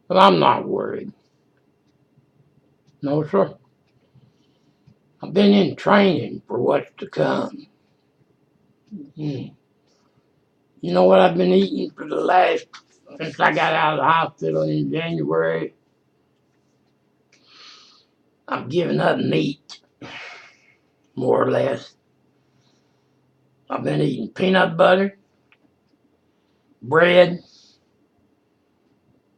But I'm not worried. No, sir. I've been in training for what's to come. Mm. You know what I've been eating for the last, since I got out of the hospital in January? I've given up meat, more or less. I've been eating peanut butter, bread,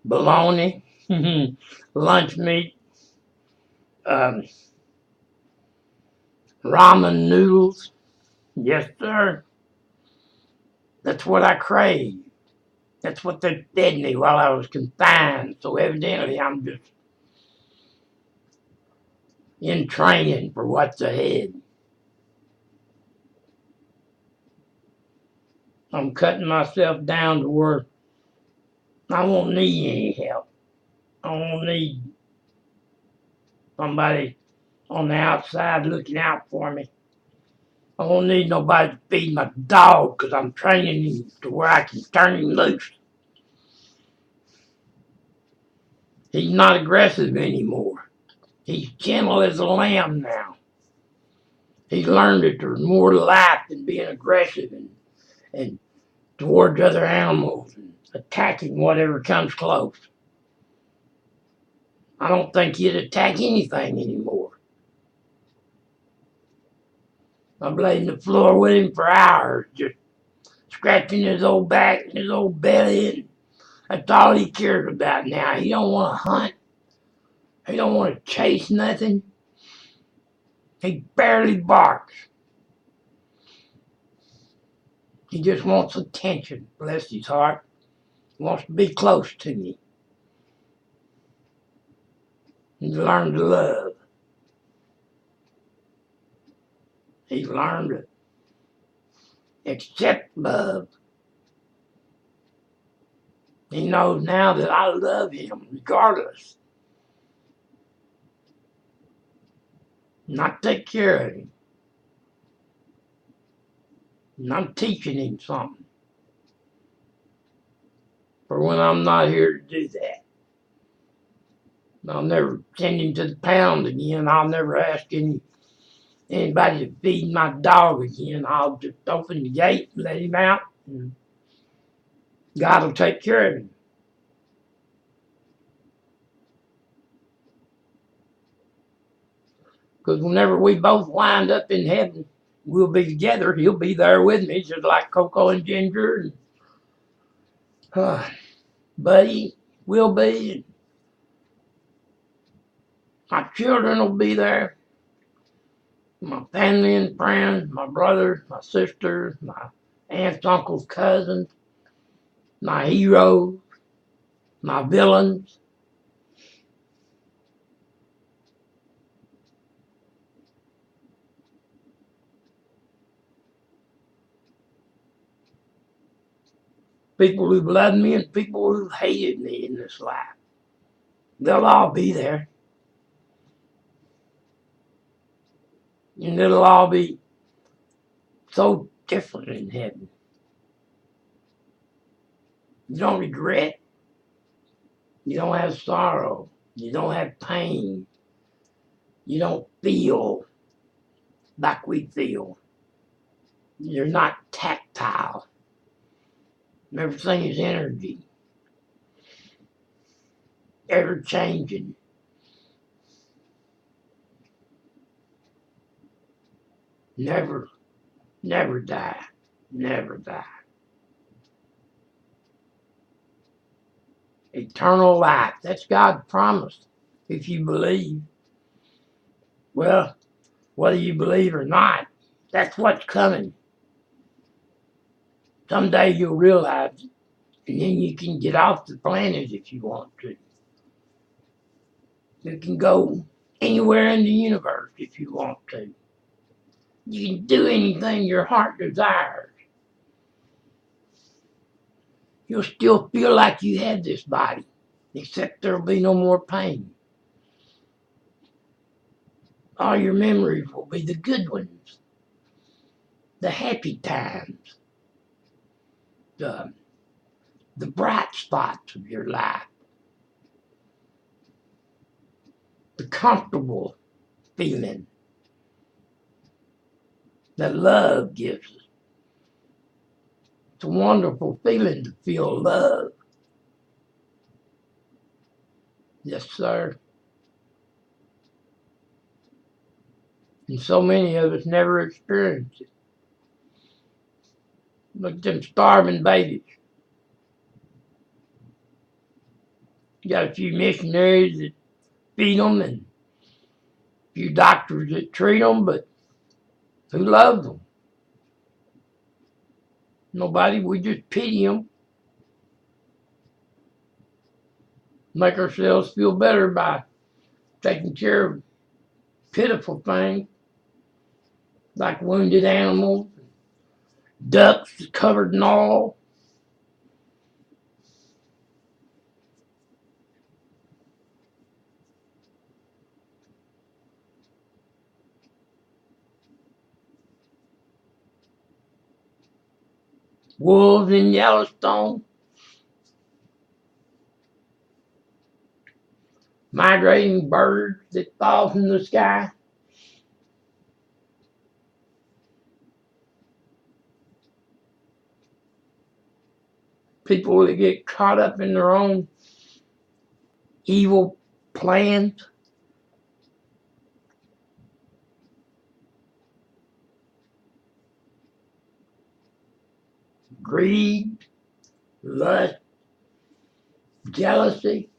bologna, lunch meat, um, ramen noodles. Yes, sir. That's what I crave. That's what they fed me while I was confined. So evidently I'm just in training for what's ahead. I'm cutting myself down to where I won't need any help. I won't need somebody on the outside looking out for me. I won't need nobody to feed my dog because I'm training him to where I can turn him loose. He's not aggressive anymore. He's gentle as a lamb now. He's learned that there's more to life than being aggressive and towards other animals and attacking whatever comes close. I don't think he'd attack anything anymore. I've laid on the floor with him for hours, just scratching his old back and his old belly, and that's all he cares about now. He don't want to hunt. He don't want to chase nothing. He barely barks. He just wants attention, bless his heart. He wants to be close to me. He's learned to love. He's learned to accept love. He knows now that I love him regardless. And I take care of him. And I'm teaching him something for when I'm not here to do that. I'll never send him to the pound again. I'll never ask anybody to feed my dog again. I'll just open the gate and let him out, and God will take care of him. Because whenever we both wind up in heaven, we'll be together. He'll be there with me, just like Coco and Ginger and Buddy will be. And my children will be there. My family and friends, my brothers, my sisters, my aunts, uncles, cousins, my heroes, my villains. People who've loved me and people who've hated me in this life. They'll all be there. And it'll all be so different in heaven. You don't regret. You don't have sorrow. You don't have pain. You don't feel like we feel. You're not tactile. Everything is energy, ever changing. Never, never die. Never die. Eternal life. That's God's promise. If you believe. Well, whether you believe or not, that's what's coming. Someday you'll realize it, and then you can get off the planet if you want to. You can go anywhere in the universe if you want to. You can do anything your heart desires. You'll still feel like you have this body, except there'll be no more pain. All your memories will be the good ones, the happy times, the, the bright spots of your life. the comfortable feeling that love gives us. It's a wonderful feeling to feel love. Yes, sir. And so many of us never experience it. Look at them starving babies. You got a few missionaries that feed them and a few doctors that treat them, but who loves them? Nobody. We just pity them. Make ourselves feel better by taking care of pitiful things like wounded animals, ducks covered in oil. Wolves in Yellowstone, migrating birds that fall from the sky. People that get caught up in their own evil plans. Greed, lust, jealousy,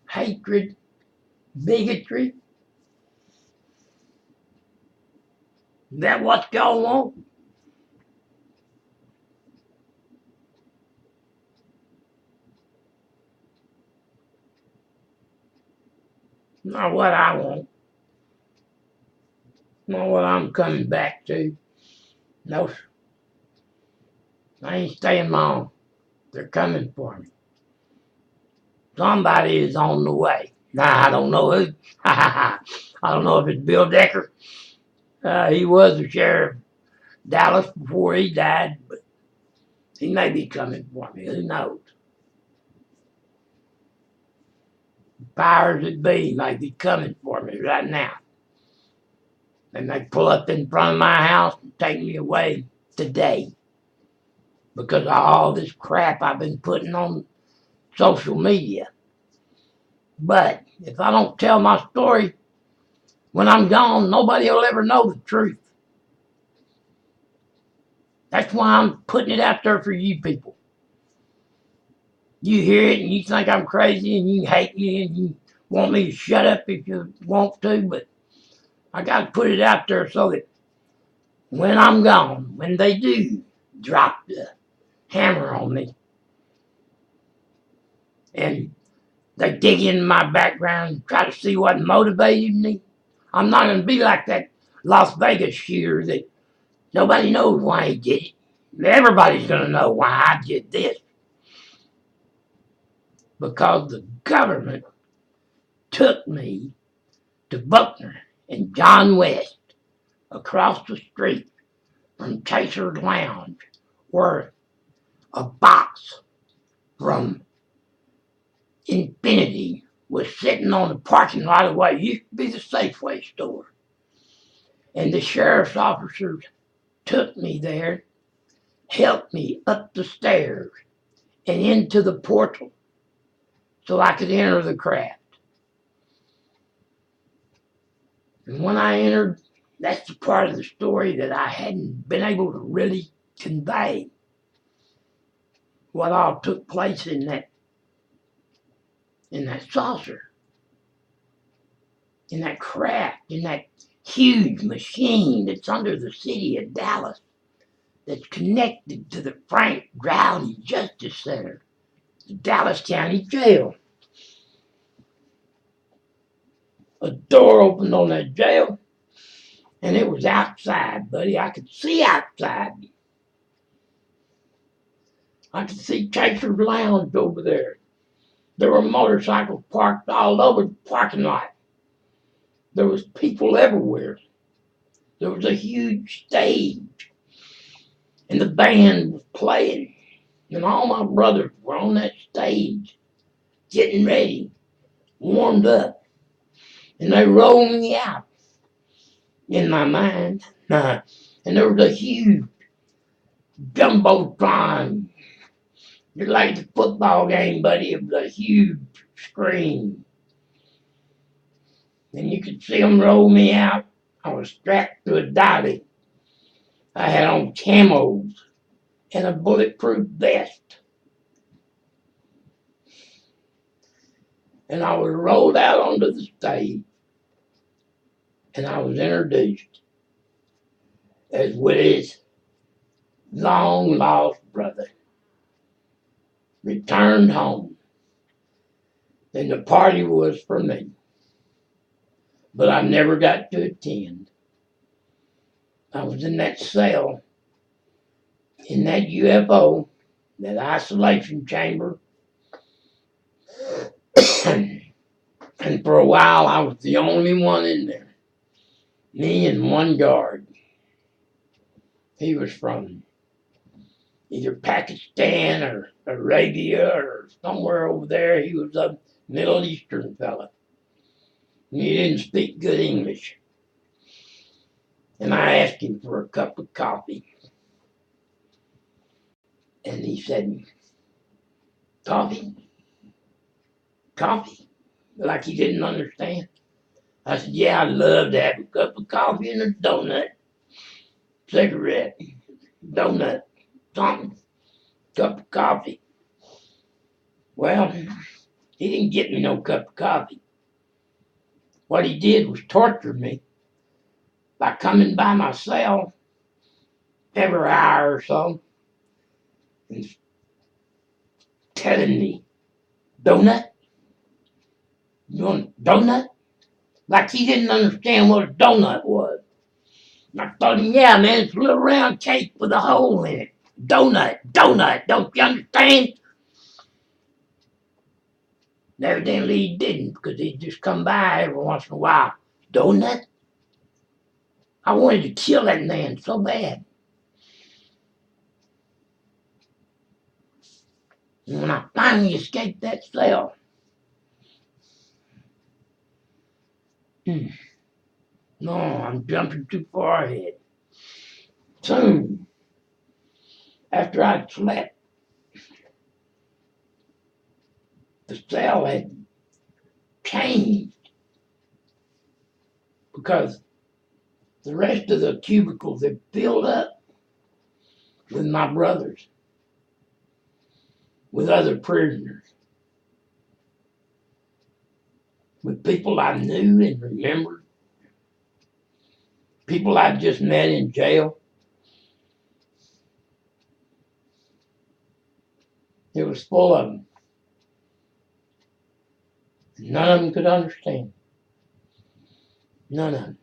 hatred, bigotry. Is that what's going on? Not what I want. Not what I'm coming back to. No, I ain't staying long. They're coming for me. Somebody is on the way. Now, I don't know who. I don't know if it's Bill Decker. He was the sheriff of Dallas before he died, but he may be coming for me. Who knows? Powers that be may be coming for me right now. They may pull up in front of my house and take me away today because of all this crap I've been putting on social media. But if I don't tell my story when I'm gone, nobody will ever know the truth. That's why I'm putting it out there for you people. You hear it and you think I'm crazy and you hate me and you want me to shut up if you want to, but I got to put it out there so that when I'm gone, when they do drop the hammer on me and they dig into my background and try to see what motivated me, I'm not going to be like that Las Vegas shooter that nobody knows why he did it. Everybody's going to know why I did this. Because the government took me to Buckner and John West across the street from Chaser's Lounge, where a box from Infinity was sitting on the parking lot of what used to be the Safeway store. And the sheriff's officers took me there, helped me up the stairs and into the portal so I could enter the craft. And when I entered, that's the part of the story that I hadn't been able to really convey. What all took place in that saucer, in that craft, in that huge machine that's under the city of Dallas, that's connected to the Frank Drowley Justice Center, the Dallas County Jail. A door opened on that jail, and it was outside, buddy. I could see outside. I could see Chaser's Lounge over there. There were motorcycles parked all over the parking lot. There was people everywhere. There was a huge stage, and the band was playing, and all my brothers were on that stage, getting ready, warmed up. and they rolled me out in my mind. And there was a huge jumbotron, just like the football game, buddy. It was a huge screen. And you could see them roll me out. I was strapped to a dolly. I had on camos and a bulletproof vest. And I was rolled out onto the stage. And I was introduced as Willie's long lost brother. Returned home. And the party was for me. But I never got to attend. I was in that cell, in that UFO, that isolation chamber. And for a while, I was the only one in there. Me and one guard. He was from either Pakistan or Arabia or somewhere over there. He was a Middle Eastern fella. And he didn't speak good English. And I asked him for a cup of coffee. And he said, coffee? Coffee? Like he didn't understand. I said, yeah, I'd love to have a cup of coffee and a donut, cigarette, donut, something, cup of coffee. Well, he didn't get me no cup of coffee. What he did was torture me by coming by my cell every hour or so and telling me, donut? You want a donut? Like he didn't understand what a donut was. And I told him, yeah, man, it's a little round cake with a hole in it. Donut, donut, don't you understand? And evidently he didn't, because he'd just come by every once in a while. Donut? I wanted to kill that man so bad. And when I finally escaped that cell, no, I'm jumping too far ahead. Soon, after I'd slept, the cell had changed because the rest of the cubicles had filled up with my brothers, with other prisoners, with people I knew and remembered, people I'd just met in jail. It was full of them. None of them could understand. None of them.